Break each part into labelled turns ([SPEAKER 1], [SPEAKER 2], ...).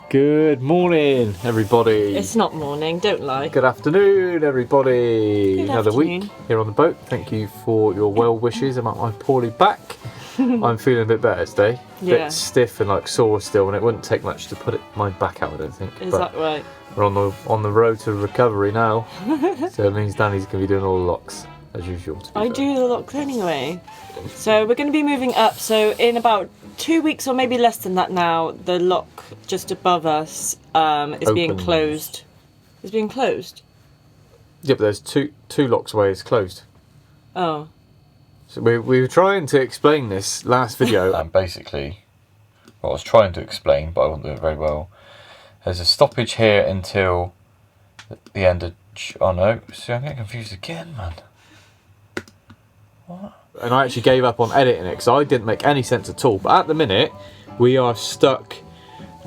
[SPEAKER 1] Good morning, everybody.
[SPEAKER 2] It's not morning, don't lie.
[SPEAKER 1] Good afternoon, everybody.
[SPEAKER 2] Good
[SPEAKER 1] Another
[SPEAKER 2] afternoon.
[SPEAKER 1] week here on the boat. Thank you for your well wishes about my poorly back. I'm feeling a bit better today. A
[SPEAKER 2] Yeah.
[SPEAKER 1] bit stiff and like sore still, and it wouldn't take much to put my back out, I don't think.
[SPEAKER 2] Is
[SPEAKER 1] But
[SPEAKER 2] that right?
[SPEAKER 1] we're on the road to recovery now. So it means Danny's going to be doing all the locks, as usual. To be
[SPEAKER 2] I
[SPEAKER 1] fair.
[SPEAKER 2] do the locks anyway. So we're going to be moving up. So in about 2 weeks or maybe less than that now, the lock just above us is being
[SPEAKER 1] Opens.
[SPEAKER 2] closed. Is being closed?
[SPEAKER 1] Yeah, but there's two locks away. It's closed.
[SPEAKER 2] Oh.
[SPEAKER 1] So we were trying to explain this last video.
[SPEAKER 3] And basically, what I was trying to explain, but I wasn't doing it very well. There's a stoppage here until the end of... Oh no, see, I'm getting confused again, man. What?
[SPEAKER 1] And I actually gave up on editing it because I didn't make any sense at all. But at the minute, we are stuck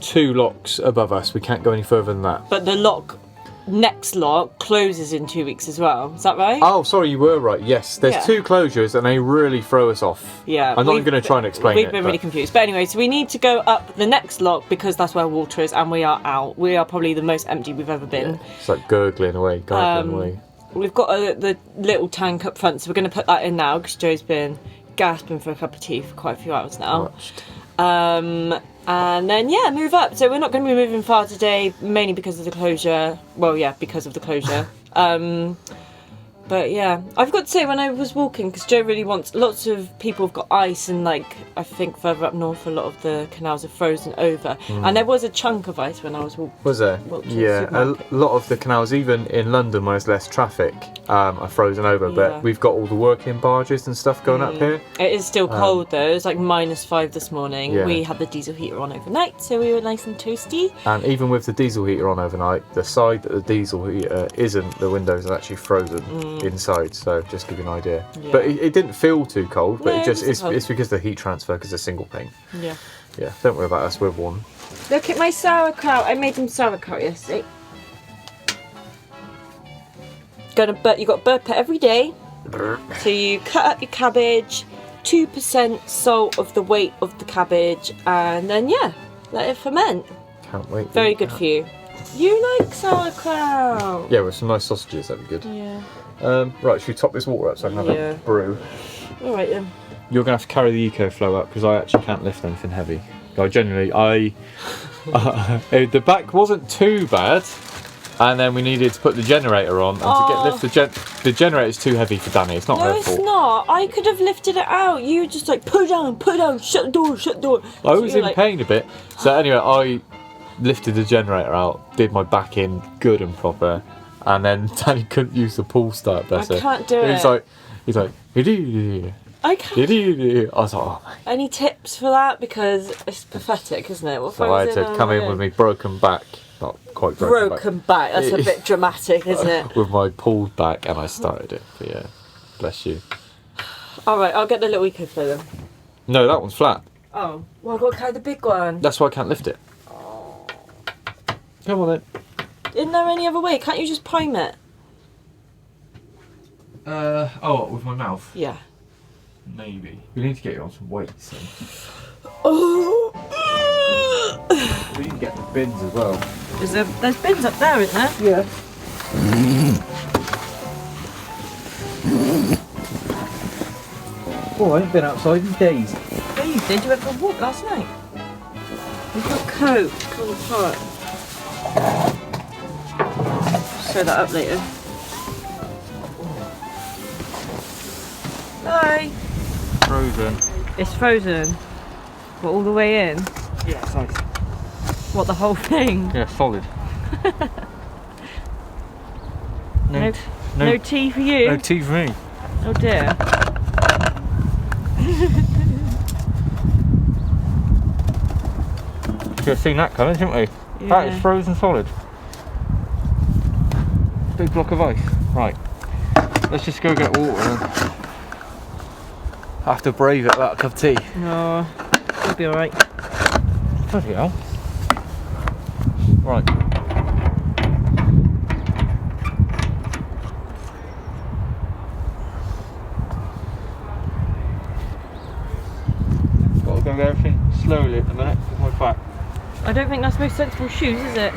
[SPEAKER 1] 2 locks above us. We can't go any further than that.
[SPEAKER 2] But the next lock closes in 2 weeks as well. Is that right?
[SPEAKER 1] Oh, sorry, you were right. Yes, there's
[SPEAKER 2] Yeah.
[SPEAKER 1] 2 closures and they really throw us off.
[SPEAKER 2] Yeah.
[SPEAKER 1] I'm not even going to try and explain
[SPEAKER 2] We've
[SPEAKER 1] it.
[SPEAKER 2] been
[SPEAKER 1] but
[SPEAKER 2] really confused. But anyway, so we need to go up the next lock because that's where water is and we are out. We are probably the most empty we've ever been.
[SPEAKER 1] It's like gurgling away, away.
[SPEAKER 2] We've got the little tank up front, so we're going to put that in now because Joe's been gasping for a cup of tea for quite a few hours now.
[SPEAKER 1] Watched.
[SPEAKER 2] And then, yeah, move up. So we're not going to be moving far today, mainly because of the closure. Well, yeah, because of the closure. But yeah, I've got to say, when I was walking, because Joe really wants, lots of people have got ice, and like, I think further up north, a lot of the canals are frozen over. And there was a chunk of ice when I was walking.
[SPEAKER 1] Was there?
[SPEAKER 2] Well, to the
[SPEAKER 1] Yeah, a
[SPEAKER 2] supermarket.
[SPEAKER 1] lot of the canals, even in London where there's less traffic, are frozen over.
[SPEAKER 2] Yeah.
[SPEAKER 1] But we've got all the working barges and stuff going up here.
[SPEAKER 2] It is still cold though. It's like -5 this morning.
[SPEAKER 1] Yeah.
[SPEAKER 2] We had the diesel heater on overnight, so we were nice and toasty.
[SPEAKER 1] And even with the diesel heater on overnight, the side that the diesel heater isn't, the windows are actually frozen inside. So just give you an idea.
[SPEAKER 2] Yeah.
[SPEAKER 1] But it didn't feel too cold. But
[SPEAKER 2] No,
[SPEAKER 1] it just
[SPEAKER 2] it wasn't
[SPEAKER 1] it's because of the heat transfer because it's single pane.
[SPEAKER 2] Yeah.
[SPEAKER 1] Yeah, don't worry about us. We're warm.
[SPEAKER 2] Look at my sauerkraut. I made some sauerkraut yesterday. But you got to burp it every day. So you cut up your cabbage, 2% salt of the weight of the cabbage, and then yeah, let it ferment.
[SPEAKER 1] Can't wait.
[SPEAKER 2] Very good for you. You like sauerkraut?
[SPEAKER 1] Yeah, with some nice sausages, that'd be good.
[SPEAKER 2] Yeah.
[SPEAKER 1] Right, should we top this water up so I can have
[SPEAKER 2] Yeah.
[SPEAKER 1] a brew?
[SPEAKER 2] All right then.
[SPEAKER 1] You're gonna have to carry the EcoFlow up because I actually can't lift anything heavy. Like generally, the back wasn't too bad, and then we needed to put the generator on, and to get the generator's too heavy for Danny. It's not
[SPEAKER 2] No,
[SPEAKER 1] her
[SPEAKER 2] it's
[SPEAKER 1] fault.
[SPEAKER 2] not. I could have lifted it out. You were just like, put it down, shut the door, shut the door.
[SPEAKER 1] I
[SPEAKER 2] So
[SPEAKER 1] was
[SPEAKER 2] you're
[SPEAKER 1] in
[SPEAKER 2] like,
[SPEAKER 1] pain a bit. So anyway, I lifted the generator out, did my back in good and proper, and then Danny couldn't use the pull start better.
[SPEAKER 2] I can't do
[SPEAKER 1] He's
[SPEAKER 2] it.
[SPEAKER 1] like,
[SPEAKER 2] I can't.
[SPEAKER 1] I was like, oh my.
[SPEAKER 2] Any tips for that? Because it's pathetic, isn't it? What
[SPEAKER 1] So I had to come in with my broken back. Not quite
[SPEAKER 2] broken back. That's a bit dramatic, isn't it?
[SPEAKER 1] with my pulled back, and I started it. But yeah, bless you.
[SPEAKER 2] All right, I'll get the little EcoFlow then.
[SPEAKER 1] No, that one's flat.
[SPEAKER 2] Oh, well, I've got to carry the big one.
[SPEAKER 1] That's why I can't lift it. Come on then.
[SPEAKER 2] Isn't there any other way? Can't you just prime it?
[SPEAKER 1] With my mouth?
[SPEAKER 2] Yeah.
[SPEAKER 1] Maybe. We need to get you on some weights.
[SPEAKER 2] Oh.
[SPEAKER 1] We need to get the bins as well.
[SPEAKER 2] There's bins up there, isn't there?
[SPEAKER 1] Yeah. Oh, I ain't been outside in days.
[SPEAKER 2] Yeah, you did. You went for a walk last night. We've got Coke. Come apart. Show that up later. Hi.
[SPEAKER 1] Frozen.
[SPEAKER 2] It's frozen. What, all the way in?
[SPEAKER 1] Yeah, it's nice.
[SPEAKER 2] What, the whole thing?
[SPEAKER 1] Yeah, solid.
[SPEAKER 2] No tea for you?
[SPEAKER 1] No tea for me.
[SPEAKER 2] Oh dear.
[SPEAKER 1] Should have seen that coming, shouldn't we?
[SPEAKER 2] Yeah.
[SPEAKER 1] That is frozen solid. Big block of ice. Right. Let's just go get water and have to brave it without a cup of tea.
[SPEAKER 2] No, it'll be alright.
[SPEAKER 1] Bloody hell. Right. Got to go with everything slowly at the minute with my back.
[SPEAKER 2] I don't think that's the most sensible shoes, is it?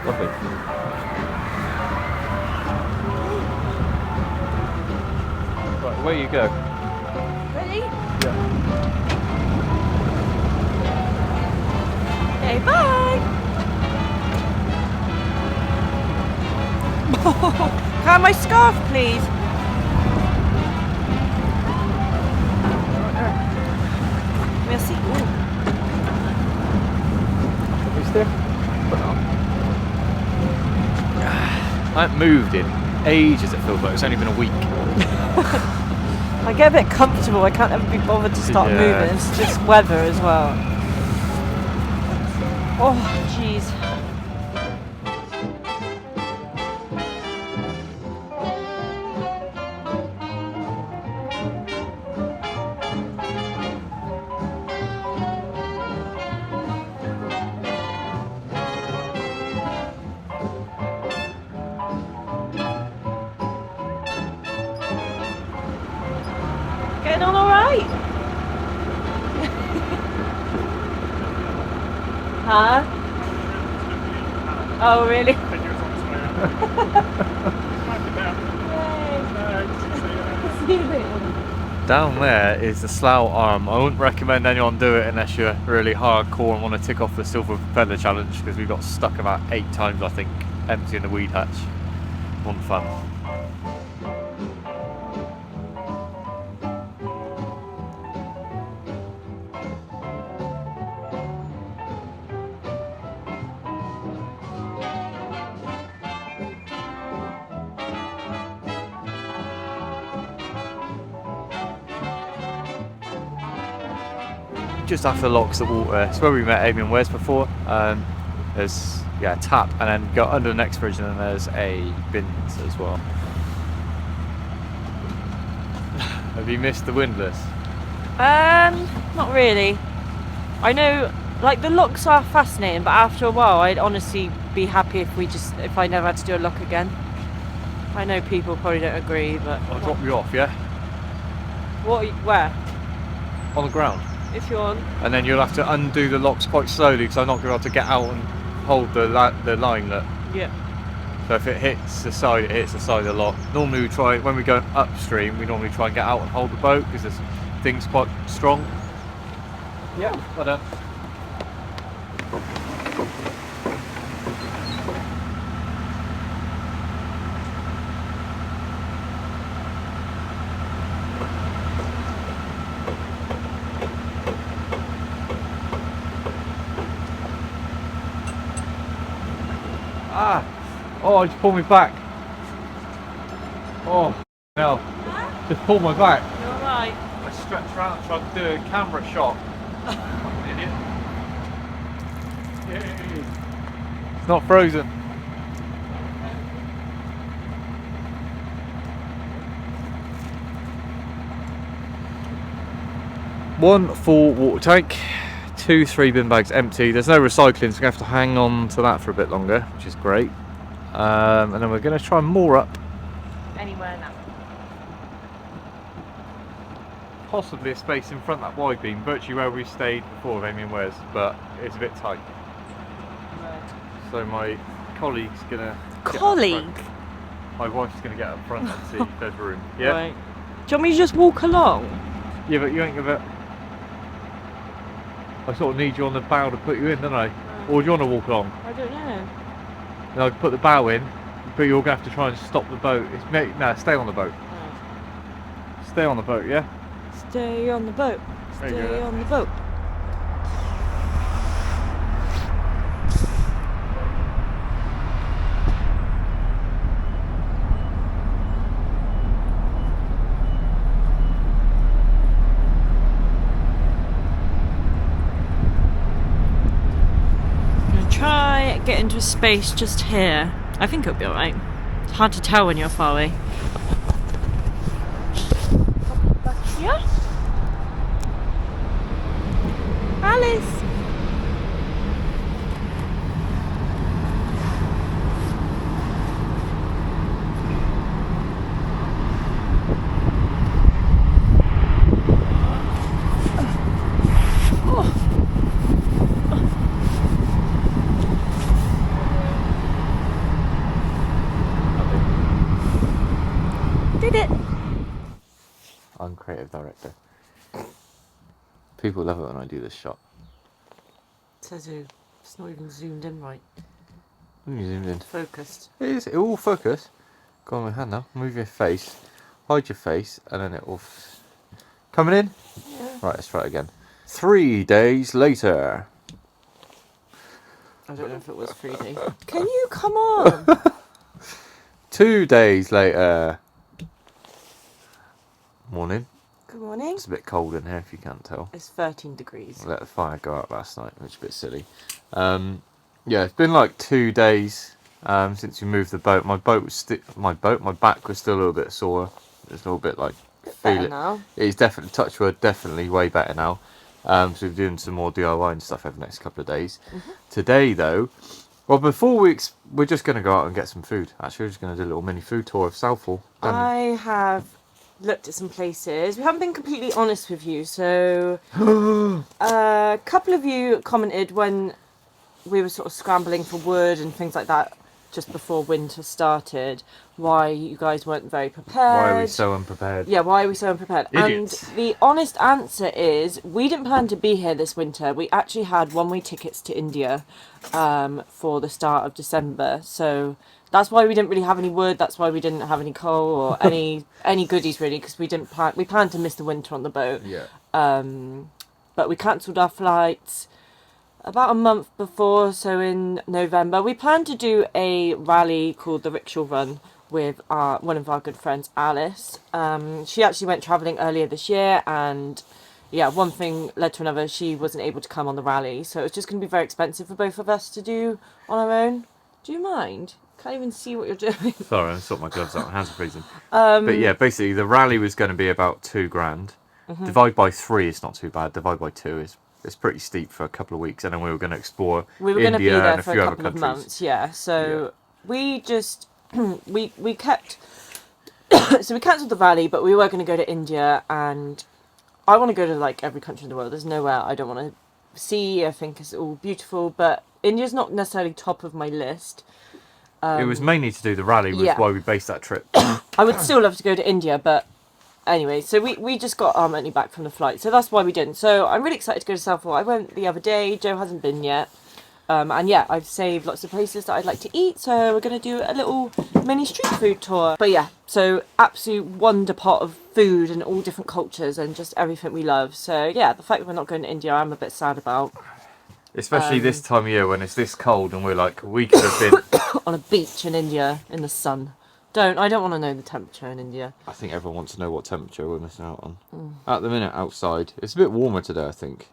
[SPEAKER 1] Lovely. Right, away you go.
[SPEAKER 2] Ready?
[SPEAKER 1] Yeah.
[SPEAKER 2] Okay, bye! Can I have my scarf, please? Merci. Ooh.
[SPEAKER 1] Are we still? I haven't moved in ages, it feels like. It's only been a week.
[SPEAKER 2] I get a bit comfortable. I can't ever be bothered to start
[SPEAKER 1] Yeah.
[SPEAKER 2] moving. It's just weather as well. Oh, jeez. Getting on all right? Huh? Oh, really? See you later.
[SPEAKER 1] Down there is the Slough Arm. I wouldn't recommend anyone do it unless you're really hardcore and want to tick off the Silver Feather Challenge, because we got stuck about 8 times, I think, emptying the weed hatch. One fun. Just after the locks at water, it's where we met Amy and Wes before. There's a tap, and then go under the next bridge, and then there's a bins as well. Have you missed the windlass?
[SPEAKER 2] Not really. I know, like, the locks are fascinating, but after a while, I'd honestly be happy if I never had to do a lock again. I know people probably don't agree, but
[SPEAKER 1] I'll drop you off, yeah?
[SPEAKER 2] Where?
[SPEAKER 1] On the ground.
[SPEAKER 2] If you're on.
[SPEAKER 1] And then you'll have to undo the locks quite slowly, because I'm not going to be able to get out and hold the linelet.
[SPEAKER 2] Yeah.
[SPEAKER 1] So if it hits the side, it hits the side of the lock. Normally we try, when we go upstream, we normally try and get out and hold the boat, because this thing's quite strong. Yeah, well done. Ah! Oh, it just pulled me back. Oh, no. Just pulled my back.
[SPEAKER 2] You're alright.
[SPEAKER 1] I stretched around and tried to do a camera shot. Fucking idiot. Yay. It's not frozen. One full water tank, 2 3 bin bags empty. There's no recycling, so we're going to have to hang on to that for a bit longer, which is great. And then we're going to try and moor up.
[SPEAKER 2] Anywhere now.
[SPEAKER 1] Possibly a space in front of that wide beam, virtually where we stayed before with Amy and Wes, but it's a bit tight.
[SPEAKER 2] Right.
[SPEAKER 1] So my colleague's going to... My wife's going to get up front and see if there's room. Yeah?
[SPEAKER 2] Right. Do you want me to just walk along?
[SPEAKER 1] Yeah, but you ain't going to... I sort of need you on the bow to put you in, don't I? Or do you want to walk along?
[SPEAKER 2] I don't know.
[SPEAKER 1] Then I can put the bow in, but you're going to have to try and stop the boat. No, stay on the boat.
[SPEAKER 2] Right.
[SPEAKER 1] Stay on the boat, yeah?
[SPEAKER 2] Stay on the boat.
[SPEAKER 1] There you
[SPEAKER 2] Stay
[SPEAKER 1] go.
[SPEAKER 2] on the boat. Try get into a space just here. I think it'll be alright. It's hard to tell when you're far away. Back here. Alice.
[SPEAKER 1] creative director. People love it when I do this shot.
[SPEAKER 2] Says who? It's not even zoomed in right.
[SPEAKER 1] You zoomed in.
[SPEAKER 2] Focused.
[SPEAKER 1] It will focus. Go on my hand now. Move your face. Hide your face, and then it will. Coming in?
[SPEAKER 2] Yeah.
[SPEAKER 1] Right, let's try it again. 3 days later.
[SPEAKER 2] I don't know if it was 3 days. Can you come on?
[SPEAKER 1] 2 days later. Morning.
[SPEAKER 2] Good morning.
[SPEAKER 1] It's a bit cold in here if you can't tell.
[SPEAKER 2] It's 13 degrees.
[SPEAKER 1] I let the fire go out last night, which is a bit silly. Yeah, it's been like 2 days since we moved the boat. My back was still a little bit sore. It's a little bit like feel it.
[SPEAKER 2] Now.
[SPEAKER 1] It's definitely, touch wood, definitely way better now. So we're doing some more DIY and stuff over the next couple of days. Today though, well, before we're just going to go out and get some food. Actually, we're just going to do a little mini food tour of Southall.
[SPEAKER 2] I have looked at some places. We haven't been completely honest with you, so a couple of you commented when we were sort of scrambling for wood and things like that just before winter started, why you guys weren't very prepared.
[SPEAKER 1] Why are we so unprepared?
[SPEAKER 2] Yeah, why are we so unprepared?
[SPEAKER 1] Idiots.
[SPEAKER 2] And the honest answer is we didn't plan to be here this winter. We actually had one-way tickets to India for the start of December, so that's why we didn't really have any wood. That's why we didn't have any coal or any goodies really, because we planned to miss the winter on the boat.
[SPEAKER 1] Yeah.
[SPEAKER 2] But we cancelled our flights about a month before, so in November. We planned to do a rally called the Rickshaw Run with one of our good friends, Alice. She actually went travelling earlier this year, and yeah, one thing led to another. She wasn't able to come on the rally, so it's just going to be very expensive for both of us to do on our own. Do you mind? Can't even see what you're doing.
[SPEAKER 1] Sorry, I sorted my gloves out. My hands are freezing. But yeah, basically the rally was going to be about $2,000. Divide by 3 is not too bad. Divide by 2 is it's pretty steep for a couple of weeks, and then we were going to explore India and a few other countries.
[SPEAKER 2] Months, yeah. So we just we kept so we cancelled the rally, but we were going to go to India, and I want to go to like every country in the world. There's nowhere I don't want to see. I think it's all beautiful, but India's not necessarily top of my list.
[SPEAKER 1] It was mainly to do the rally, was why we based that trip.
[SPEAKER 2] I would still love to go to India, but anyway, so we just got our money back from the flight, so that's why we didn't. So I'm really excited to go to Southall. I went the other day. Joe hasn't been yet. And yeah, I've saved lots of places that I'd like to eat, so we're going to do a little mini street food tour. But yeah, so absolute wonder pot of food and all different cultures and just everything we love. So yeah, the fact that we're not going to India, I'm a bit sad about.
[SPEAKER 1] Especially this time of year when it's this cold and we're like, we could have been
[SPEAKER 2] on a beach in India in the sun. I don't want to know the temperature in India.
[SPEAKER 1] I think everyone wants to know what temperature we're missing out on. At the minute, outside, it's a bit warmer today, I think.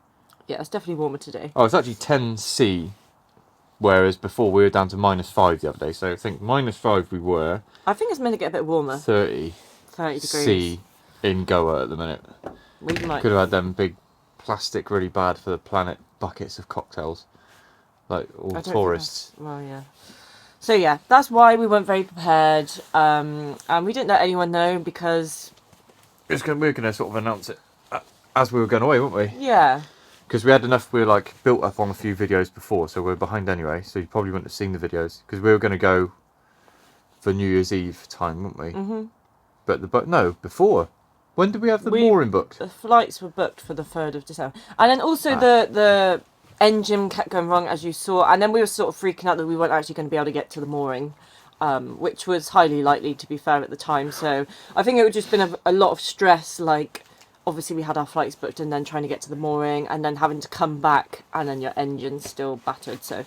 [SPEAKER 2] Yeah, it's definitely warmer today.
[SPEAKER 1] Oh, it's actually 10°C, whereas before we were down to -5 the other day. So I think -5 we were.
[SPEAKER 2] I think it's meant to get a bit warmer.
[SPEAKER 1] 30
[SPEAKER 2] degrees
[SPEAKER 1] C in Goa at the minute.
[SPEAKER 2] We might.
[SPEAKER 1] Could have had them big plastic, really bad for the planet buckets of cocktails, like all tourists.
[SPEAKER 2] Well, yeah. So yeah, that's why we weren't very prepared, and we didn't let anyone know because
[SPEAKER 1] we were going to sort of announce it as we were going away, weren't we?
[SPEAKER 2] Yeah.
[SPEAKER 1] Because we had enough, we were like built up on a few videos before, so we're behind anyway, so you probably wouldn't have seen the videos, because we were going to go for New Year's Eve time, weren't we? But no, before. When did we have the mooring booked?
[SPEAKER 2] The flights were booked for the 3rd of December. And then also the engine kept going wrong, as you saw, and then we were sort of freaking out that we weren't actually going to be able to get to the mooring, which was highly likely, to be fair, at the time. So I think it would just been a lot of stress, like obviously we had our flights booked and then trying to get to the mooring and then having to come back and then your engine's still battered. So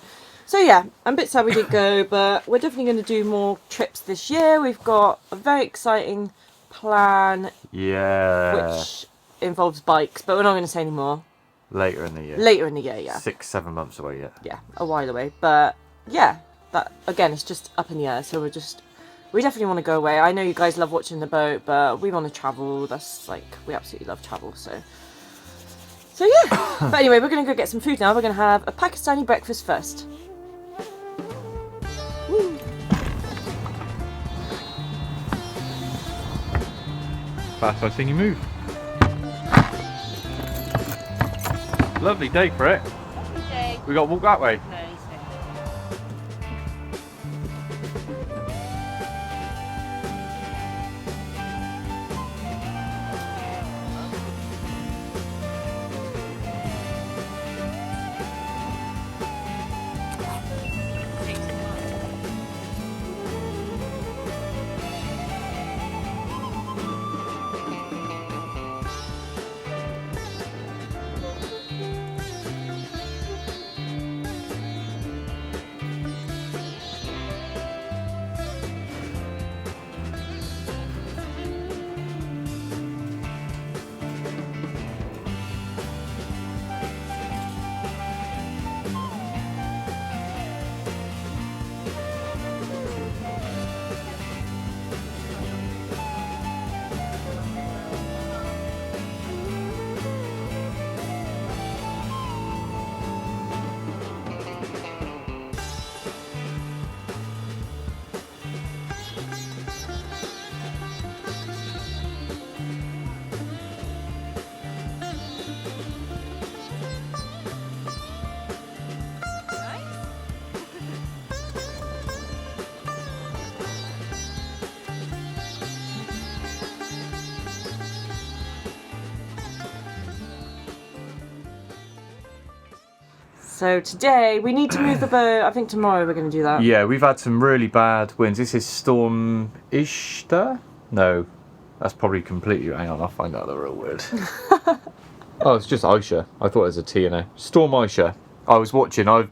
[SPEAKER 2] yeah, I'm a bit sad we didn't go, but we're definitely going to do more trips this year. We've got a very exciting plan, which involves bikes, but we're not going to say any more.
[SPEAKER 1] Later in the year.
[SPEAKER 2] Yeah.
[SPEAKER 1] 6-7 months away yet.
[SPEAKER 2] Yeah, a while away. But yeah, that again, it's just up in the air. So we definitely want to go away. I know you guys love watching the boat, but we want to travel. That's like, we absolutely love travel. So yeah. But anyway, we're going to go get some food now. We're going to have a Pakistani breakfast first. Woo.
[SPEAKER 1] Fast I've seen you move. Lovely day for it.
[SPEAKER 2] Lovely day.
[SPEAKER 1] We got to walk that way.
[SPEAKER 2] No, So today we need to move the boat. I think tomorrow we're going to do that.
[SPEAKER 1] Yeah, we've had some really bad winds. This is Storm Ishtar? No, that's probably completely... Hang on, I'll find out the real word. Oh, it's just Aisha. I thought it was a T and a... Storm Aisha. I've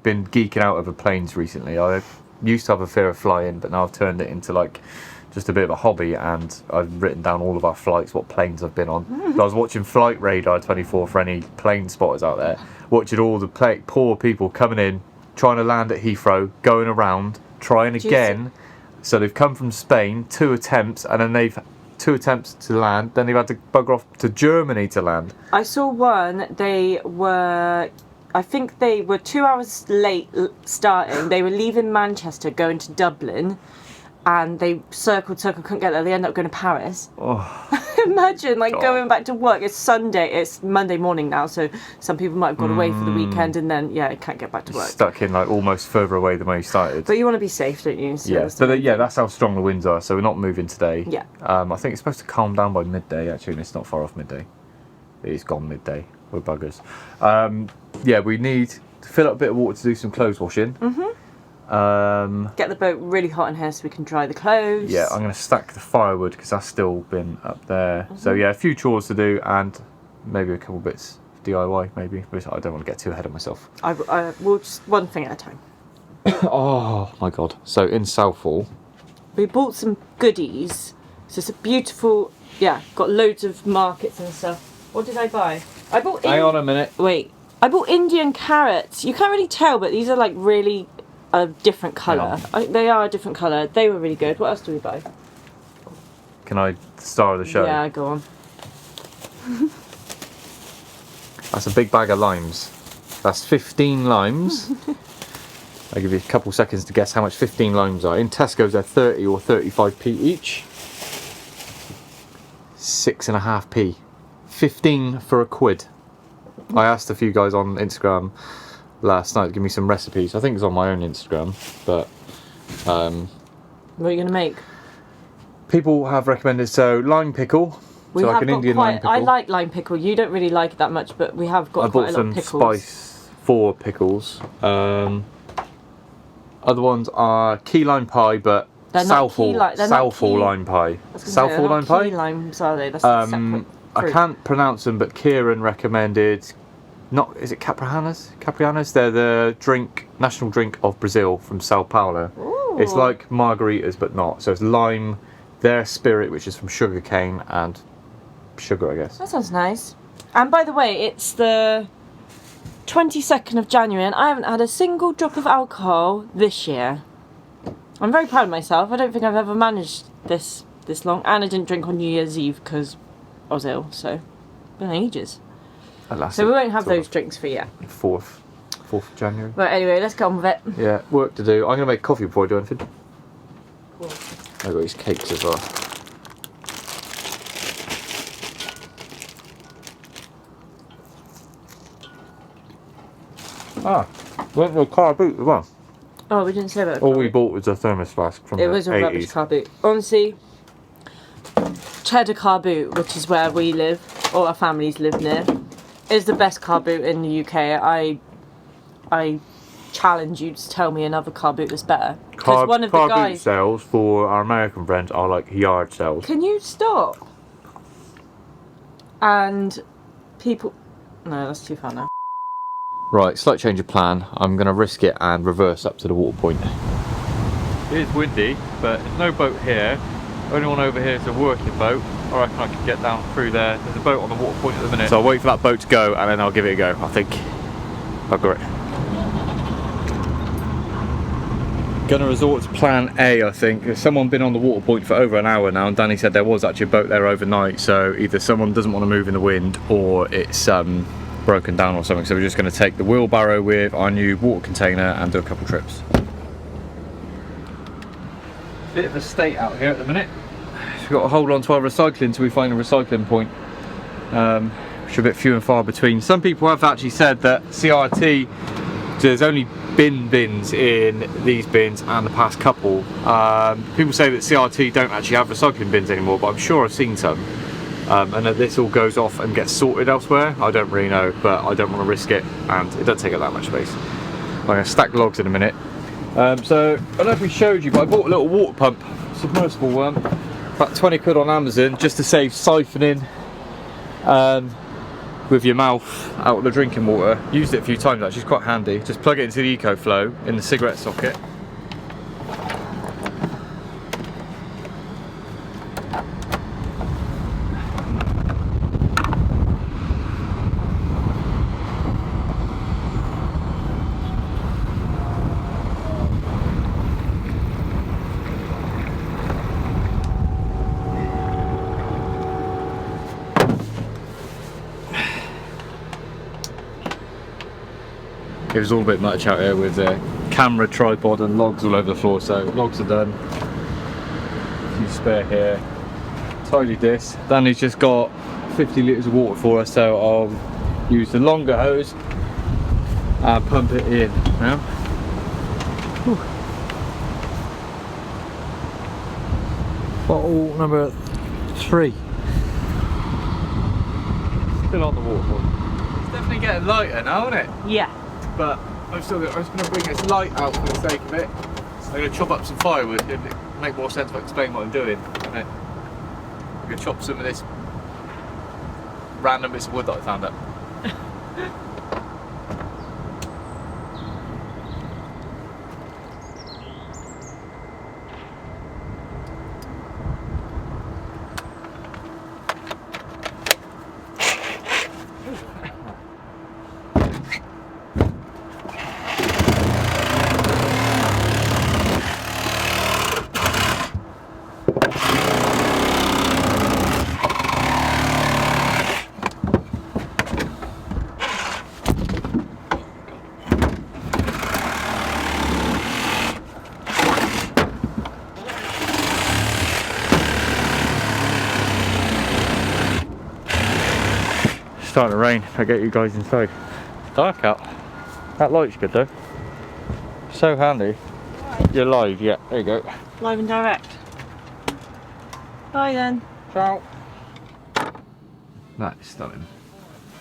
[SPEAKER 1] been geeking out over planes recently. I used to have a fear of flying, but now I've turned it into like just a bit of a hobby, and I've written down all of our flights, what planes I've been on. So I was watching Flight Radar 24 for any plane spotters out there, watching all the poor people coming in, trying to land at Heathrow, going around, trying again. So they've come from Spain, 2 attempts, and then they've 2 attempts to land, then they've had to bugger off to Germany to land.
[SPEAKER 2] I saw one, I think they were 2 hours late starting. They were leaving Manchester, going to Dublin, and they circled, couldn't get there. They ended up going to Paris.
[SPEAKER 1] Oh,
[SPEAKER 2] Imagine, like,
[SPEAKER 1] God.
[SPEAKER 2] going back to work. It's Sunday, it's Monday morning now, so some people might have gone away for the weekend, and then, can't get back to work.
[SPEAKER 1] Stuck in, like, almost further away than where you started.
[SPEAKER 2] But you want to be safe, don't you? So
[SPEAKER 1] That's how strong the winds are, so we're not moving today.
[SPEAKER 2] Yeah.
[SPEAKER 1] I think it's supposed to calm down by midday, actually, and it's not far off midday. It's gone midday. We're buggers. We need to fill up a bit of water to do some clothes washing.
[SPEAKER 2] Get the boat really hot in here so we can dry the clothes.
[SPEAKER 1] Yeah, I'm going to stack the firewood because that's still been up there. So a few chores to do, and maybe a couple bits of DIY, maybe. But I don't want to get too ahead of myself.
[SPEAKER 2] We'll just one thing at a time.
[SPEAKER 1] Oh my God. So in Southall,
[SPEAKER 2] we bought some goodies. So it's a beautiful, got loads of markets and stuff. What did I buy? I bought...
[SPEAKER 1] hang on a minute.
[SPEAKER 2] Wait. I bought Indian carrots. You can't really tell, but these are like really a different colour. They are a different colour. They were really good. What else do we buy?
[SPEAKER 1] Can I star of the show?
[SPEAKER 2] Yeah, go on.
[SPEAKER 1] That's a big bag of limes. That's 15 limes. I'll give you a couple seconds to guess how much 15 limes are. In Tesco's, they're 30 or 35p each. 6.5p. 15 for a quid. I asked a few guys on Instagram last night to give me some recipes. I think it's on my own Instagram, but
[SPEAKER 2] what are you going to make?
[SPEAKER 1] people have recommended lime pickle. Indian lime pickle.
[SPEAKER 2] I like lime pickle. You don't really like it that much, but we have got quite a lot of pickles.
[SPEAKER 1] I bought some spice for pickles. Other ones are key lime pie, but Southall lime pie. Southall lime pie?
[SPEAKER 2] Key limes, are they? That's a separate
[SPEAKER 1] I can't pronounce them, but Kieran recommended. Is it Caprianas? Caprianas. They're the national drink of Brazil from Sao Paulo.
[SPEAKER 2] Ooh.
[SPEAKER 1] It's like margaritas, but not. So it's lime, their spirit, which is from sugar cane and sugar, I guess.
[SPEAKER 2] That sounds nice. And by the way, it's the 22nd of January, and I haven't had a single drop of alcohol this year. I'm very proud of myself. I don't think I've ever managed this long, and I didn't drink on New Year's Eve because I was ill. So, it's been ages. So we won't have those drinks for yet.
[SPEAKER 1] 4th of January.
[SPEAKER 2] But anyway, let's get on with it.
[SPEAKER 1] Yeah, work to do. I'm going to make coffee before I do anything.
[SPEAKER 2] Cool.
[SPEAKER 1] I've got these cakes as well. Went to a car boot as well.
[SPEAKER 2] Oh, we didn't say about it.
[SPEAKER 1] All we bought was a thermos flask from the 80s.
[SPEAKER 2] It was a rubbish car boot. Honestly, Cheddar Car Boot, which is where we live, all our families live near, is the best car boot in the UK. I challenge you to tell me another car boot that's better. Because one of the
[SPEAKER 1] car boot sales for our American friends are like yard sales.
[SPEAKER 2] Can you stop? And people... No, that's too far now.
[SPEAKER 1] Right, slight change of plan. I'm going to risk it and reverse up to the water point. It is windy, but there's no boat here. Only one over here is a working boat. I reckon I could get down through there. There's a boat on the water point at the minute. So I'll wait for that boat to go and then I'll give it a go, I think. Bugger it. Gonna resort to plan A, I think. There's someone been on the water point for over an hour now, and Danny said there was actually a boat there overnight, so either someone doesn't want to move in the wind or it's broken down or something. So we're just going to take the wheelbarrow with our new water container and do a couple trips. Bit of a state out here at the minute. So we've got to hold on to our recycling until we find a recycling point, which are a bit few and far between. Some people have actually said that CRT, there's only bins in these bins and the past couple. People say that CRT don't actually have recycling bins anymore, but I'm sure I've seen some. And that this all goes off and gets sorted elsewhere. I don't really know, but I don't want to risk it, and it doesn't take up that much space. I'm going to stack logs in a minute. So, I don't know if we showed you, but I bought a little water pump, submersible one, about 20 quid on Amazon, just to save siphoning with your mouth out of the drinking water. Used it a few times actually, it's quite handy. Just plug it into the EcoFlow in the cigarette socket. It was all a bit much out here with the camera, tripod and logs all over the floor, so logs are done. A few spare here. Tidied this. Danny's just got 50 litres of water for us, so I'll use the longer hose and pump it in now. Whew. Bottle number 3. Still on the waterfall. It's definitely getting lighter now, isn't it?
[SPEAKER 2] Yeah.
[SPEAKER 1] But I'm just going to bring this light out for the sake of it. I'm going to chop up some firewood. It'd make more sense if I explain what I'm doing. I'm going to chop some of this random bits of wood that I found up. Starting to rain. I get you guys inside. It's dark out. That light's good though. So handy. You're live, yeah. There you go.
[SPEAKER 2] Live and direct. Bye then.
[SPEAKER 1] Ciao. That is stunning.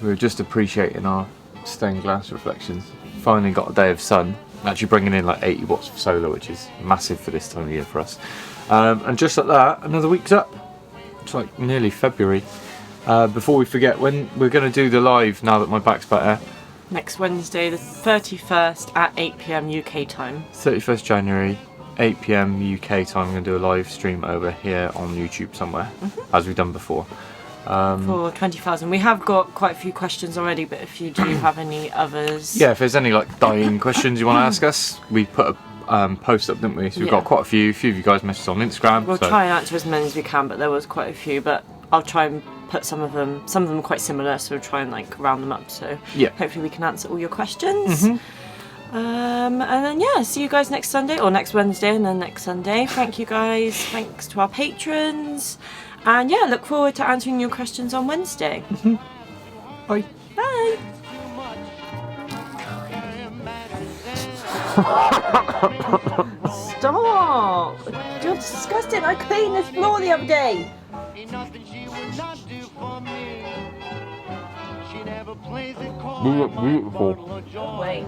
[SPEAKER 1] We were just appreciating our stained glass reflections. Finally got a day of sun. Actually bringing in like 80 watts of solar, which is massive for this time of year for us. And just like that, another week's up. It's like nearly February. Before we forget, when we're going to do the live now that my back's better.
[SPEAKER 2] Next Wednesday, the 31st at 8 PM UK time.
[SPEAKER 1] 31st January, 8 PM UK time. I'm going to do a live stream over here on YouTube somewhere, as we've done before.
[SPEAKER 2] For 20,000. We have got quite a few questions already, but if you do have any others...
[SPEAKER 1] Yeah, if there's any like dying questions you want to ask us, we put a post up, didn't we? So we've got quite a few of you guys messaged on Instagram.
[SPEAKER 2] We'll try and answer as many as we can, but there was quite a few, but I'll try and put some of them are quite similar, so we'll try and like round them up, so
[SPEAKER 1] yeah,
[SPEAKER 2] hopefully we can answer all your questions. And then yeah, see you guys next Sunday, or next Wednesday and then next Sunday. Thank you guys, thanks to our patrons, and yeah, look forward to answering your questions on Wednesday.
[SPEAKER 1] Bye.
[SPEAKER 2] Bye. Stop! You're disgusting. I cleaned this floor the other day.
[SPEAKER 1] Beautiful.
[SPEAKER 2] Wait.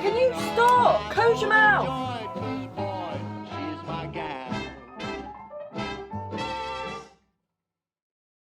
[SPEAKER 2] Can you stop? Close your mouth.